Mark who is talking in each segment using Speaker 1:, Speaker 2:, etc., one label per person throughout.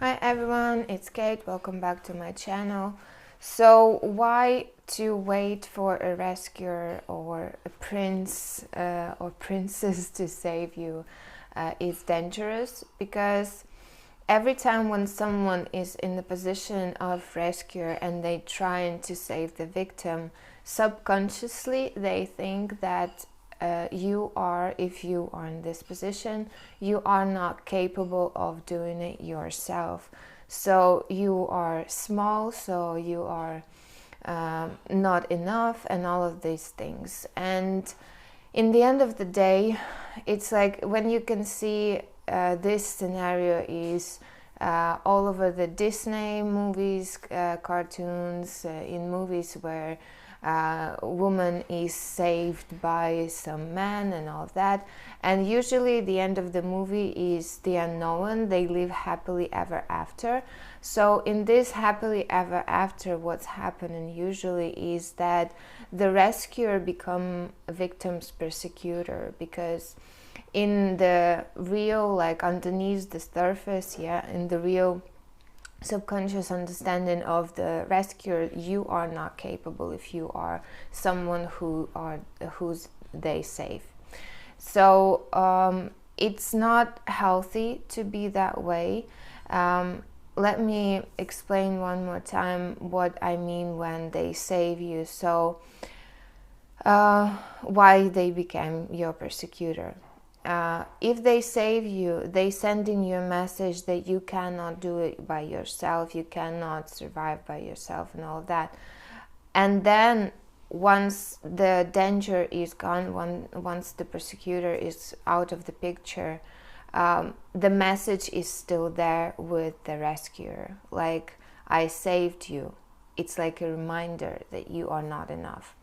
Speaker 1: Hi everyone, it's Kate. Welcome back to my channel. So, why to wait for a rescuer or a prince or princess to save you is dangerous? Because every time when someone is in the position of rescuer and they trying to save the victim, subconsciously they think that if you are in this position, you are not capable of doing it yourself. So you are small, so you are not enough, and all of these things. And in the end of the day, it's like when you can see this scenario is all over the Disney movies, cartoons, in movies where a woman is saved by some man and all of that. And usually the end of the movie is the unknown. They live happily ever after. So in this happily ever after, what's happening usually is that the rescuer become a victim's persecutor, because in the real, like underneath the surface, in the real subconscious understanding of the rescuer, you are not capable if you are someone who's they save. So it's not healthy to be that way. Let me explain one more time what I mean when they save you. So why they became your persecutor. If they save you, they sending you a message that you cannot do it by yourself, you cannot survive by yourself and all of that. And then once the danger is gone, once the persecutor is out of the picture, the message is still there with the rescuer. Like, I saved you. It's like a reminder that you are not enough.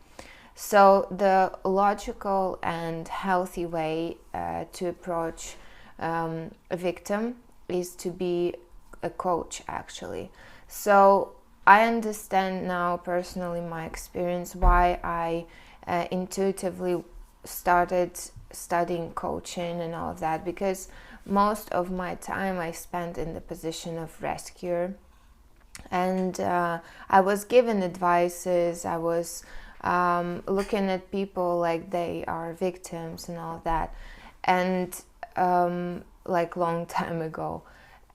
Speaker 1: So the logical and healthy way to approach a victim is to be a coach, actually. So I understand now personally my experience why I intuitively started studying coaching and all of that, because most of my time I spent in the position of rescuer, and I was given advices. I was looking at people like they are victims and all that, and like long time ago.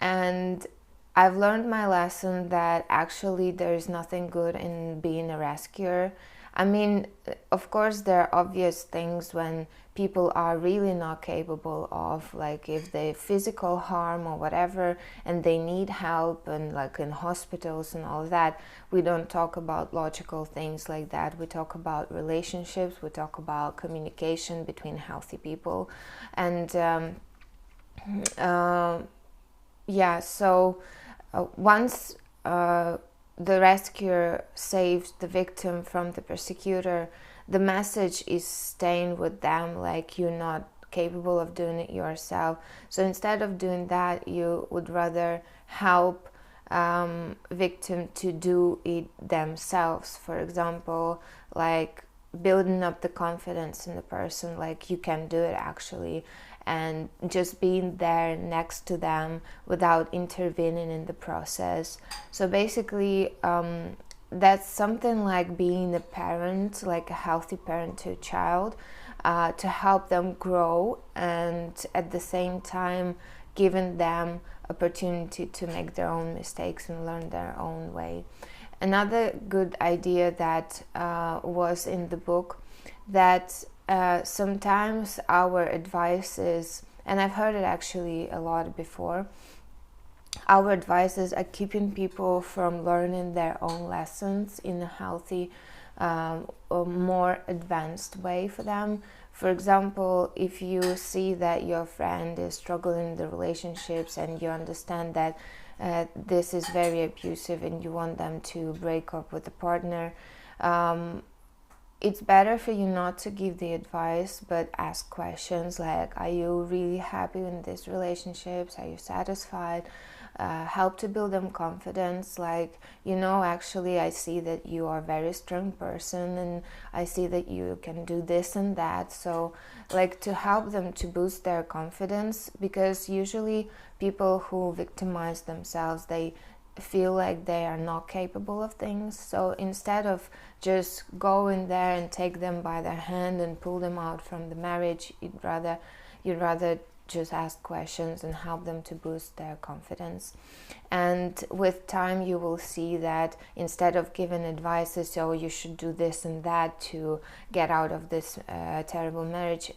Speaker 1: And I've learned my lesson that actually there is nothing good in being a rescuer. I mean, of course, there are obvious things when people are really not capable of, like if they physical harm or whatever and they need help, and like in hospitals and all of that, we don't talk about logical things like that. We talk about relationships, we talk about communication between healthy people. And so once the rescuer saves the victim from the persecutor, the message is staying with them, like you're not capable of doing it yourself. So instead of doing that, you would rather help victim to do it themselves. For example, like building up the confidence in the person, like you can do it actually, and just being there next to them without intervening in the process. So basically, that's something like being a parent, like a healthy parent to a child, to help them grow, and at the same time giving them opportunity to make their own mistakes and learn their own way. Another good idea that was in the book, that sometimes our advices, and I've heard it actually a lot before, our advices are keeping people from learning their own lessons in a healthy, or more advanced way for them. For example, if you see that your friend is struggling in the relationships and you understand that this is very abusive and you want them to break up with the partner, it's better for you not to give the advice, but ask questions like, are you really happy in these relationships? Are you satisfied? Help to build them confidence, like, actually I see that you are a very strong person, and I see that you can do this and that. So like, to help them to boost their confidence, because usually people who victimize themselves, they feel like they are not capable of things. So instead of just go in there and take them by their hand and pull them out from the marriage, you'd rather just ask questions and help them to boost their confidence. And with time you will see that instead of giving advices, so you should do this and that to get out of this terrible marriage,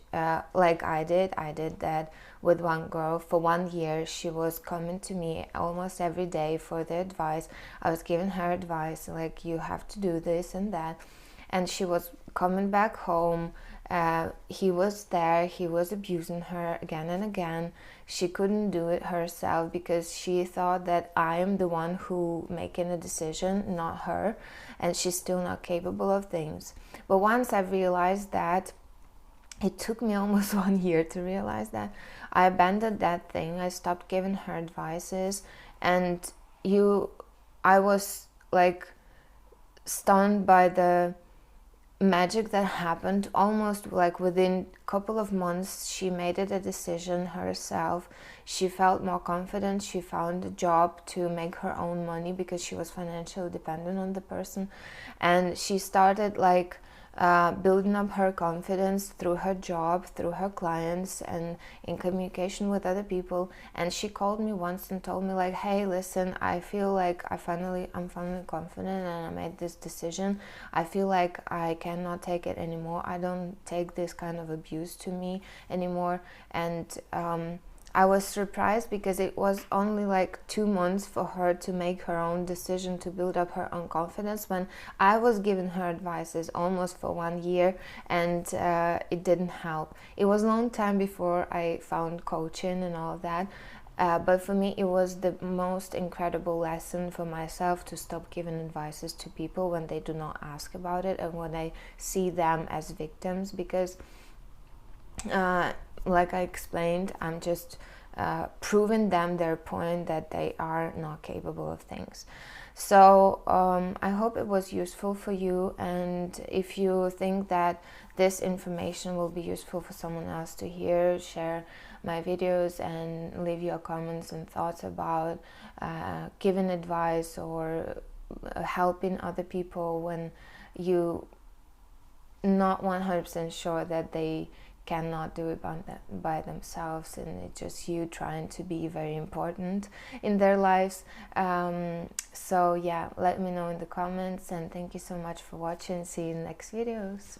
Speaker 1: like I did that with one girl. For 1 year she was coming to me almost every day for the advice. I was giving her advice like, you have to do this and that, and she was coming back home. He was there, he was abusing her again and again. She couldn't do it herself because she thought that I am the one who making a decision, not her, and she's still not capable of things. But once I realized that, it took me almost 1 year to realize that, I abandoned that thing. I stopped giving her advices, and I was like stunned by the magic that happened. Almost like within a couple of months she made it a decision herself. She felt more confident. She found a job to make her own money because she was financially dependent on the person, and she started like building up her confidence through her job, through her clients, and in communication with other people. And she called me once and told me like, hey, listen, I feel like I'm finally confident, and I made this decision. I feel like I cannot take it anymore. I don't take this kind of abuse to me anymore. And I was surprised because it was only like 2 months for her to make her own decision to build up her own confidence, when I was giving her advices almost for 1 year, and it didn't help. It was a long time before I found coaching and all of that. But for me, it was the most incredible lesson for myself to stop giving advices to people when they do not ask about it, and when I see them as victims, because like I explained, I'm just proving them their point that they are not capable of things. So I hope it was useful for you, and if you think that this information will be useful for someone else to hear, share my videos and leave your comments and thoughts about giving advice or helping other people when you not 100% sure that they cannot do it by themselves, and it's just you trying to be very important in their lives. So yeah, let me know in the comments, and thank you so much for watching. See you in the next videos.